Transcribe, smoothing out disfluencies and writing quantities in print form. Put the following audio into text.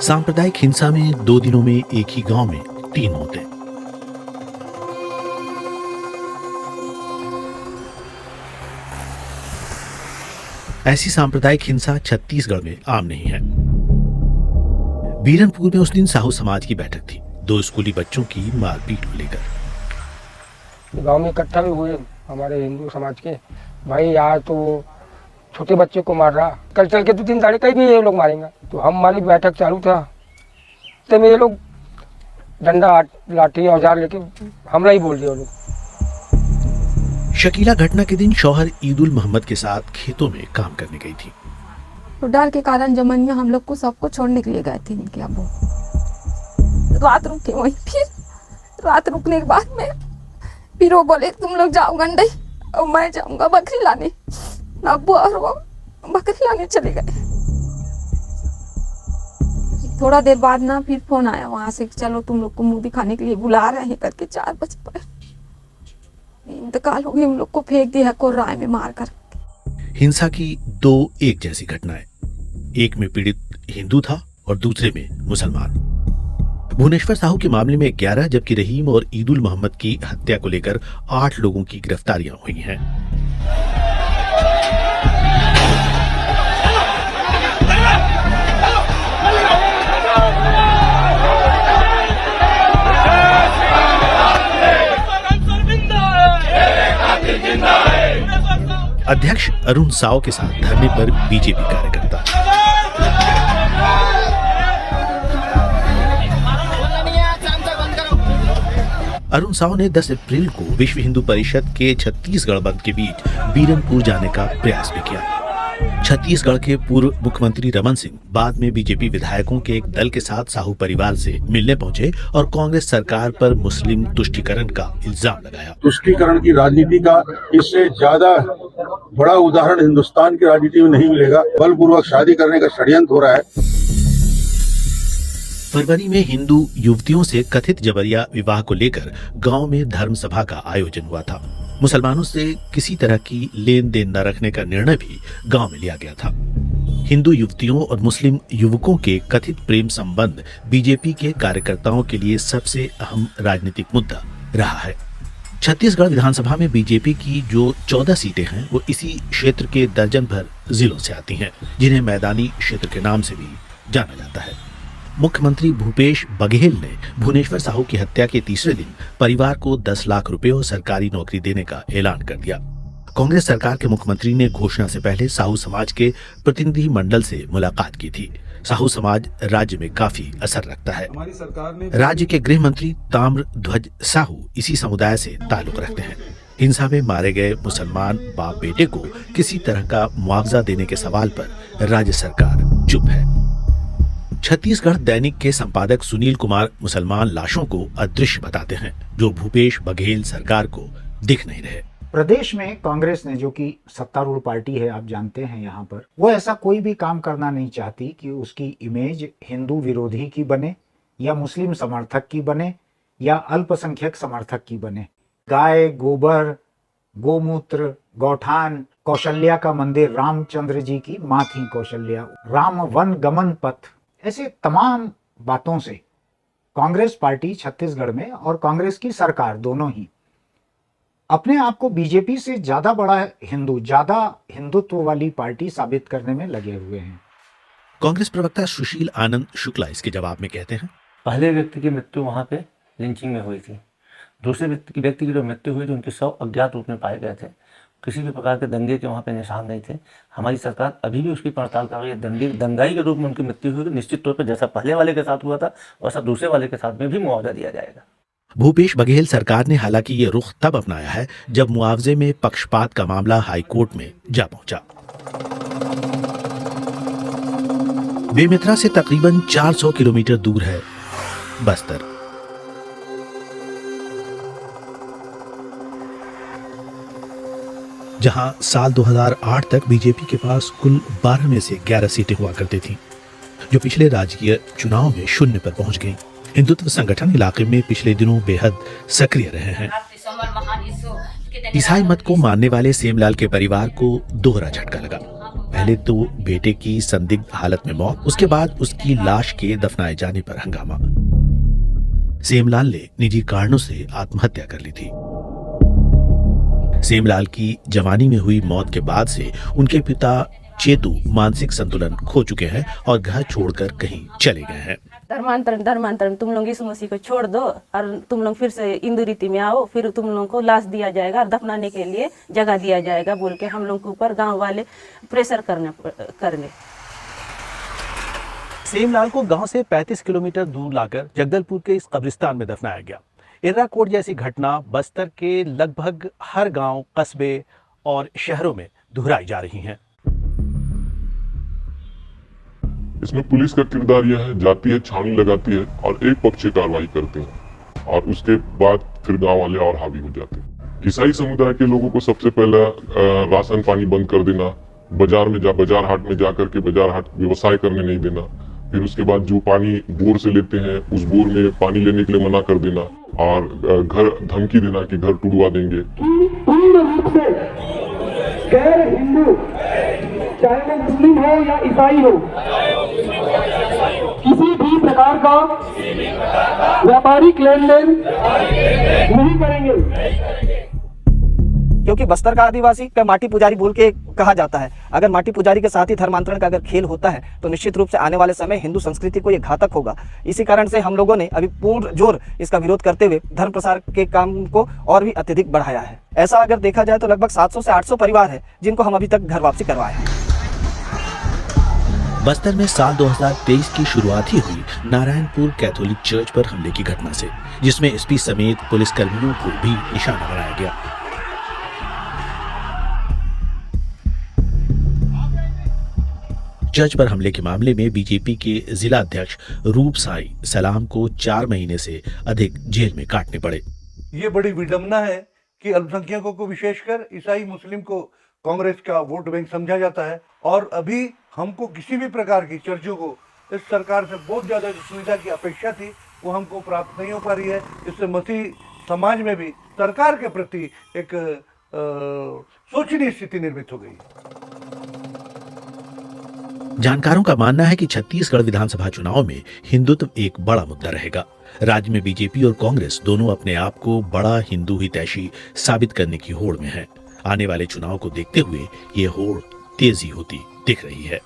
सांप्रदायिक हिंसा में 2 दिनों में एक ही गांव में 3 मौतें। ऐसी सांप्रदायिक हिंसा छत्तीसगढ़ में आम नहीं है। बीरनपुर में उस दिन साहू समाज की बैठक थी। 2 स्कूली बच्चों की मारपीट को लेकर गांव में इकट्ठा भी हुए हमारे हिंदू समाज के, भाई यार तो छोटे बच्चे को मार रहा, कल चल के 2-3 साढ़े कहीं भी ये लोग मारेंगे। तो हमारी बैठक चालू था तो ये लोग डंडा लाठी औजार लेके हमला ही बोल दिया लोग। शकीला घटना के दिन शौहर ईदुल मोहम्मद के साथ खेतों में काम करने गई थी। तो डर के कारण जमनिया हम लोग को सबको छोड़ने के लिए गए थे इनके अब्बू। रात रुके वहीं, फिर रात रुकने के बाद में फिर वो बोले तुम लोग जाओ गंडई और मैं जाऊंगा बकरी लाने। अब्बू और वो बकरी लाने चले गए। थोड़ा देर बाद ना फिर फोन आया वहां से, चलो तुम लोग को मुंह दिखाने के लिए बुला रहे हैं करके। 4 बजे पर इंतकाल हो गई, हम लोग को फेंक दिया कोर्राय में मारकर। हिंसा की 2 एक जैसी घटनाएं, एक में पीड़ित हिंदू था और दूसरे में मुसलमान। भुवनेश्वर साहू के मामले में 11 जबकि रहीम और ईदुल मोहम्मद की हत्या को लेकर 8 लोगों की गिरफ्तारियां हुई हैं। अध्यक्ष अरुण साव के साथ धरने पर बीजेपी कार्यकर्ता। अरुण साव ने 10 अप्रैल को विश्व हिंदू परिषद के छत्तीसगढ़ बंद के बीच बीरनपुर जाने का प्रयास भी किया। छत्तीसगढ़ के पूर्व मुख्यमंत्री रमन सिंह बाद में बीजेपी विधायकों के एक दल के साथ साहू परिवार से मिलने पहुंचे और कांग्रेस सरकार पर मुस्लिम तुष्टीकरण का इल्जाम लगाया। तुष्टीकरण की राजनीति का इससे ज्यादा बड़ा उदाहरण हिंदुस्तान की राजनीति में नहीं मिलेगा। बलपूर्वक शादी करने का षड्यंत्र हो रहा है। फरवरी में हिंदू युवतियों से कथित जबरिया विवाह को लेकर गांव में धर्म सभा का आयोजन हुआ था। मुसलमानों से किसी तरह की लेन देन न रखने का निर्णय भी गांव में लिया गया था। हिंदू युवतियों और मुस्लिम युवकों के कथित प्रेम संबंध बीजेपी के कार्यकर्ताओं के लिए सबसे अहम राजनीतिक मुद्दा रहा है। छत्तीसगढ़ विधानसभा में बीजेपी की जो 14 सीटें हैं वो इसी क्षेत्र के दर्जन भर जिलों से आती हैं, जिन्हें मैदानी क्षेत्र के नाम से भी जाना जाता है। मुख्यमंत्री भूपेश बघेल ने भुवनेश्वर साहू की हत्या के तीसरे दिन परिवार को 10 लाख रुपए और सरकारी नौकरी देने का ऐलान कर दिया। कांग्रेस सरकार के मुख्यमंत्री ने घोषणा से पहले साहू समाज के प्रतिनिधि मंडल से मुलाकात की थी। साहू समाज राज्य में काफी असर रखता है। राज्य के गृह मंत्री ताम्रध्वज साहू इसी समुदाय से ताल्लुक रखते हैं। हिंसा में मारे गए मुसलमान बाप बेटे को किसी तरह का मुआवजा देने के सवाल पर राज्य सरकार चुप है। छत्तीसगढ़ दैनिक के संपादक सुनील कुमार मुसलमान लाशों को अदृश्य बताते हैं, जो भूपेश बघेल सरकार को दिख नहीं रहे। प्रदेश में कांग्रेस ने, जो कि सत्तारूढ़ पार्टी है, आप जानते हैं, यहाँ पर वो ऐसा कोई भी काम करना नहीं चाहती कि उसकी इमेज हिंदू विरोधी की बने या मुस्लिम समर्थक की बने या अल्पसंख्यक समर्थक की बने। गाय, गोबर, गोमूत्र, गौठान, कौशल्या का मंदिर, रामचंद्र जी की माँ थी कौशल्या, राम वन गमन पथ, ऐसे तमाम बातों से कांग्रेस पार्टी छत्तीसगढ़ में और कांग्रेस की सरकार दोनों ही अपने आप को बीजेपी से ज्यादा बड़ा ज्यादा हिंदुत्व वाली पार्टी साबित करने में लगे हुए हैं। कांग्रेस प्रवक्ता सुशील आनंद शुक्ला इसके जवाब में कहते हैं, पहले व्यक्ति की मृत्यु वहां पे लिंचिंग में हुई थी। दूसरे व्यक्ति की जो मृत्यु हुई थी उनके 100 अज्ञात रूप में पाए गए थे। किसी भी प्रकार के दंगे के वहाँ पे निशान नहीं थे। हमारी सरकार अभी भी उसकी पड़ताल कर रही है। दंगाई के रूप में उनकी मृत्यु हुई, निश्चित तौर पर जैसा पहले वाले के साथ हुआ था वैसा दूसरे वाले के साथ में भी मुआवजा दिया जाएगा। भूपेश बघेल सरकार ने हालांकि ये रुख तब अपनाया है जब मुआवजे में पक्षपात का मामला हाईकोर्ट में जा पहुंचा। बेमेतरा से तकरीबन 400 किलोमीटर दूर है बस्तर। जहां साल 2008 तक बीजेपी के पास कुल 12 में से 11 सीटें हुआ करती थीं, जो पिछले राजकीय चुनाव में 0 पर पहुंच गईं। हिंदुत्व संगठन इलाके में पिछले दिनों बेहद सक्रिय रहे हैं। ईसाई मत को मानने वाले सेमलाल के परिवार को दोहरा झटका लगा। पहले तो बेटे की संदिग्ध हालत में मौत, उसके बाद उसकी लाश के दफनाए जाने पर हंगामा। सेमलाल ने निजी कारणों से आत्महत्या कर ली थी। सेमलाल की जवानी में हुई मौत के बाद से उनके पिता चेतू मानसिक संतुलन खो चुके हैं और घर छोड़कर कहीं चले गए हैं। धर्मांतरण तुम लोग यीशु मसीह को छोड़ दो और तुम लोग फिर से हिंदू रीति में आओ, फिर तुम लोगों को लाश दिया जाएगा और दफनाने के लिए जगह दिया जाएगा बोल के हम लोग के ऊपर गांव वाले प्रेशर करने। सेमलाल को गांव से 35 किलोमीटर दूर लाकर जगदलपुर के इस कब्रिस्तान में दफनाया गया। इर्राकोट जैसी घटना बस्तर के लगभग हर गांव, कस्बे और शहरों में दोहराई जा रही हैं। इसमें पुलिस का किरदार यह है, जाती है, छावनी लगाती है और एक पक्ष कार्रवाई करते हैं और उसके बाद फिर गांव वाले और हावी हो जाते हैं। ईसाई समुदाय के लोगों को सबसे पहला राशन पानी बंद कर देना, बाजार हाट में जाकर के बाजार हाट व्यवसाय करने नहीं देना, फिर उसके बाद जो पानी बोर से लेते हैं उस बोर में पानी लेने के लिए मना कर देना और घर धमकी देना कि घर टूटवा देंगे। पूर्ण रूप से गैर हिंदू, चाहे वो मुस्लिम हो या ईसाई हो, किसी भी प्रकार का व्यापारिक लेन देन नहीं करेंगे। क्योंकि बस्तर का आदिवासी का माटी पुजारी बोल के कहा जाता है। अगर माटी पुजारी के साथ ही धर्मांतरण का अगर खेल होता है तो निश्चित रूप से आने वाले समय हिंदू संस्कृति को ये घातक होगा। इसी कारण से हम लोगों ने अभी पूर्ण जोर इसका विरोध करते हुए धर्म प्रसार के काम को और भी अत्यधिक बढ़ाया है। ऐसा अगर देखा जाए तो लगभग 700 से 800 परिवार है जिनको हम अभी तक घर वापसी करवाए हैं। बस्तर में साल 2023 की शुरुआत ही हुई नारायणपुर कैथोलिक चर्च पर हमले की घटना से, जिसमें एसपी समेत पुलिसकर्मियों को भी निशाना बनाया गया। चर्च पर हमले के मामले में बीजेपी के जिला अध्यक्ष रूप साई सलाम को 4 महीने से अधिक जेल में काटने पड़े। ये बड़ी विडंबना है कि अल्पसंख्यकों को, विशेषकर ईसाई मुस्लिम को कांग्रेस का वोट बैंक समझा जाता है और अभी हमको किसी भी प्रकार की चर्चों को इस सरकार से बहुत ज्यादा सुविधा की अपेक्षा थी वो हमको प्राप्त नहीं हो पा रही है। इससे मसीह समाज में भी सरकार के प्रति एक सोचनीय स्थिति निर्मित हो गई है। जानकारों का मानना है कि छत्तीसगढ़ विधानसभा चुनाव में हिंदुत्व एक बड़ा मुद्दा रहेगा। राज्य में बीजेपी और कांग्रेस दोनों अपने आप को बड़ा हिंदू हितैषी साबित करने की होड़ में है। आने वाले चुनाव को देखते हुए ये होड़ तेजी होती दिख रही है।